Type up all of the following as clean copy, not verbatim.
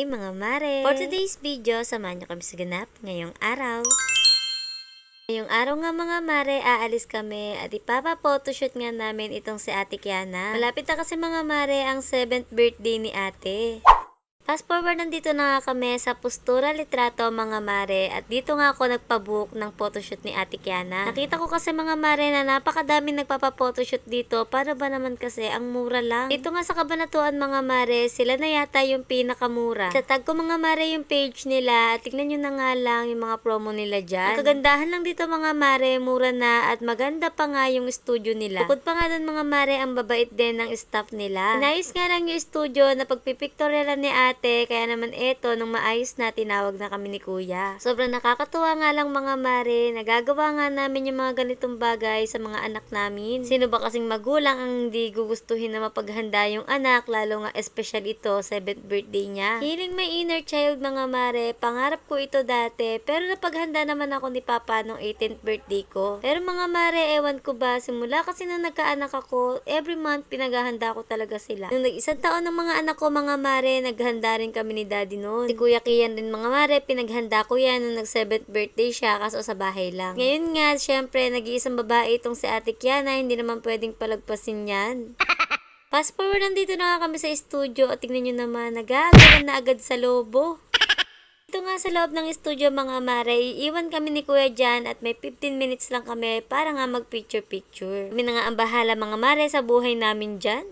Hey mga mare! For today's video, samahan nyo kami sa ganap ngayong araw. Ngayong araw nga mga mare, aalis kami at ipapa-photoshoot nga namin itong si Ate Kiana. Malapit na kasi mga mare ang 7th birthday ni ate. Fast forward, nandito na nga kami sa Postura Litrato mga mare at dito nga ako nagpabook ng photoshoot ni Ate Kiana. Nakita ko kasi mga mare na napakadami nagpapa-photoshoot dito, para ba naman kasi ang mura lang. Dito nga sa Cabanatuan mga mare, sila na yata yung pinakamura. Itatag ko mga mare yung page nila at tignan nyo na nga lang yung mga promo nila dyan. Ang kagandahan lang dito mga mare, mura na at maganda pa nga yung studio nila. Bukod pa nga dun mga mare, ang babait din ng staff nila. Inayos nga lang yung studio na pagpipictorialan ni ate, kaya naman eto, nung maayos na, tinawag na kami ni kuya. Sobrang nakakatuwa nga lang mga mare, nagagawa nga namin yung mga ganitong bagay sa mga anak namin. Sino ba kasing magulang ang hindi gugustuhin na mapaghanda yung anak, lalo nga espesyal ito, 7th birthday niya. Healing my inner child mga mare, pangarap ko ito dati, pero napaghanda naman ako ni papa nung 18th birthday ko. Pero mga mare, ewan ko ba, simula kasi nung nagkaanak ako, every month pinaghahanda ko talaga sila. Nung nag-isang taon ng mga anak ko mga mare, naghanda rin kami ni daddy noon. Si Kuya Kian din mga mare, pinaghanda ko yan nung nag 7th birthday siya, kaso sa bahay lang. Ngayon nga, syempre, nag-iisang babae itong si Ate Kiana, hindi naman pwedeng palagpasin yan. Fast forward, nandito na nga kami sa studio at tignan nyo naman, nagagawa na agad sa lobo. Ito nga sa loob ng studio mga mare, iiwan kami ni Kuya dyan at may 15 minutes lang kami para nga mag picture. Kami na nga ang bahala mga mare sa buhay namin dyan.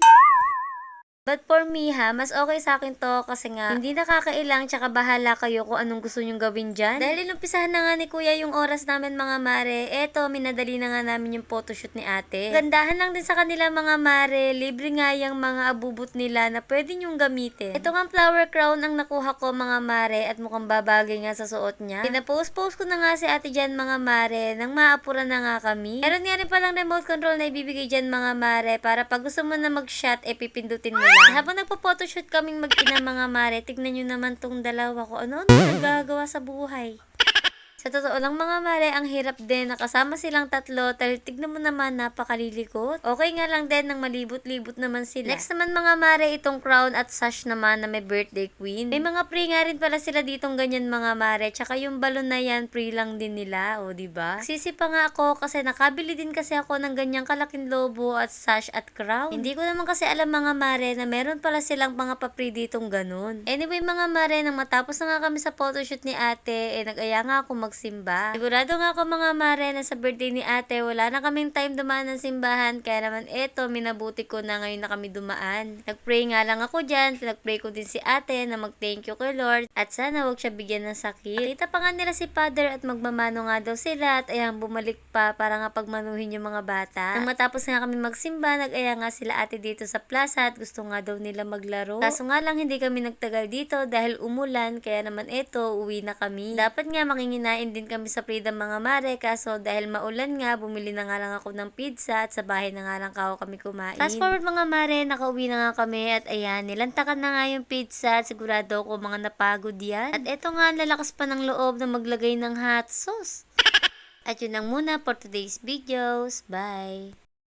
But for me ha, mas okay sa akin to kasi nga hindi nakakailang, tsaka bahala kayo kung anong gusto nyong gawin dyan. Dahil inumpisahan na nga ni kuya yung oras namin mga mare, eto minadali na nga namin yung photoshoot ni ate. Gandahan lang din sa kanila mga mare, libre nga yung mga abubot nila na pwede nyong gamitin. Ito nga flower crown ang nakuha ko mga mare at mukhang babagay nga sa suot niya. Pinapost-post ko na nga si ate dyan mga mare, nang maapuran na nga kami. Meron nga rin palang remote control na ibibigay dyan mga mare, para pag gusto mo na mag-shot, pipindutin mo. Habang nagpo-photoshoot kaming mag-ina mga mare, tignan nyo naman tong dalawa ko. Ano nagagawa sa buhay? Sa totoo lang mga mare, ang hirap din, nakasama silang tatlo, dahil tignan mo naman, napakalilikot. Okay nga lang din, nang malibot-libot naman sila. Next naman mga mare, itong crown at sash naman na may birthday queen. May mga pre nga rin pala sila ditong ganyan mga mare, tsaka yung balon na yan, pre lang din nila, o diba? Sisi pa nga ako kasi nakabili din kasi ako ng ganyang kalaking lobo at sash at crown. Hindi ko naman kasi alam mga mare na meron pala silang mga pa-pre ditong ganun. Anyway mga mare, nang matapos na nga kami sa photoshoot ni ate, nag-aya nga ako magsimba. Sigurado nga ako mga mare na sa birthday ni ate, wala na kaming time dumaan ng simbahan, kaya naman eto, minabuti ko na ngayon na kami dumaan. Nagpray nga lang ako dyan, nagpray ko din si ate na mag-thank you kay Lord at sana wag siya bigyan ng sakit. Kita pa nga nila si father at magmamano nga daw sila at ayang bumalik pa para nga pagmanuhin yung mga bata. Nang matapos nga kami magsimba, nag-aya nga sila ate dito sa plaza at gusto nga daw nila maglaro. Kaso nga lang hindi kami nagtagal dito dahil umulan, kaya naman eto, uwi na kami. Dapat nga makinginain din kami sa Freedom mga mare, kaso dahil maulan nga, bumili na nga lang ako ng pizza at sa bahay na nga lang ako kami kumain. Fast forward mga mare, nakauwi na nga kami at ayan, nilantakan na nga yung pizza at sigurado ko mga napagod yan. At eto nga, lalakas pa ng loob na maglagay ng hot sauce. At yun lang muna for today's videos. Bye!